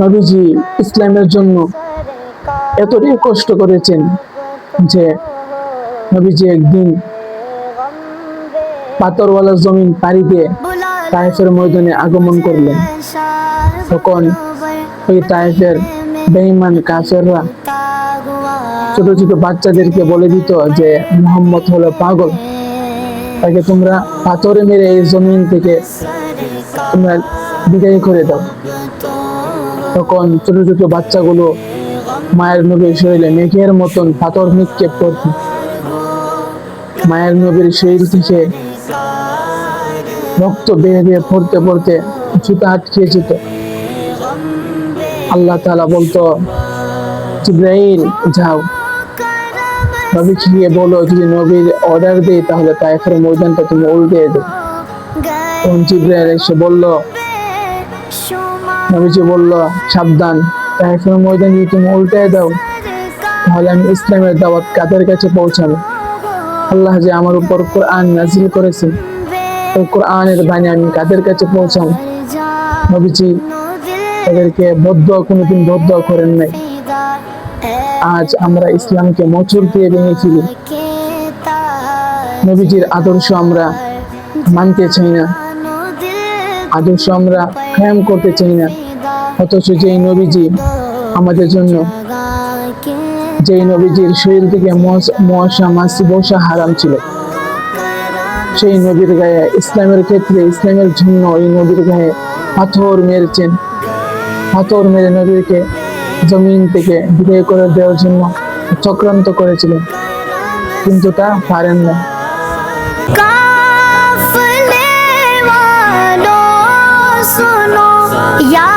নবীজি ইসলামের জন্য এতটাই কষ্ট করেছেন যে নবীজি একদিন পাথরওয়ালা জমিন পাড়ি দিয়ে তায়েফের ময়দানে আগমন করলেন। তখন ওই তায়েফের বেঈমান কাফেররা ছোট ছোট বাচ্চাদেরকে বলে দিত যে মুহাম্মদ হলো পাগল, তাকে তোমরা পাথরে মেরে এই জমিন থেকে তোমরা বিদায় করে দাও। তখন ছোট ছোট বাচ্চাগুলো মায়ের নবীর শরীরে মেঘের মতন পাথর নিক্ষেপ করত। মায়ের নবীর শরীর থেকে রক্ত বেয়ে বেয়ে পড়তে পড়তে জুতা আটকে যেত। আল্লাহ তাআলা বলতো, জিবরাইল যাও নবীকে গিয়ে বলো, যদি নবীর অর্ডার দেয় তাহলে তায়েফের ময়দানটা তুমি উল্টে দেবে। তখন জিবরাইল এসে বলল, নবীজি বলল, সাবধান, তায়েফের ময়দান যদি তুমি উল্টে দাও তাহলে আমি ইসলামের দাওয়াত কাদের কাছে পৌঁছাবো? আল্লাহ যে আমার উপর কোরআন নাযিল করেছেন, ওই কোরআনের বাণী আমি কাদের কাছে পৌঁছাবো? নবীজি তাদেরকে কোনোদিন বদ্ধ করেন নাই। আজ আমরা ইসলামকে মোচড় দিয়ে ভেঙে ফেলি। নবীজির আদর্শ আমরা মানতে চাই না, আদর্শ আমরা কায়েম করতে চাই না। অথচ যেই নবীজি আমাদের জন্য, যেই নবীজির শরীর থেকে মশা মাছি বসা হারাম ছিল, সেই নবীর গায়ে ইসলামের ক্ষেত্রে, ইসলামের জন্য এই নবীর গায়ে পাথর মেরেছেন। পাথর মেরে নবীকে জমিন থেকে বিদায় করে দেওয়ার জন্য চক্রান্ত করেছিলেন, কিন্তু তা পারেন না। কাফলে ওয়ালো সুনো ইয়া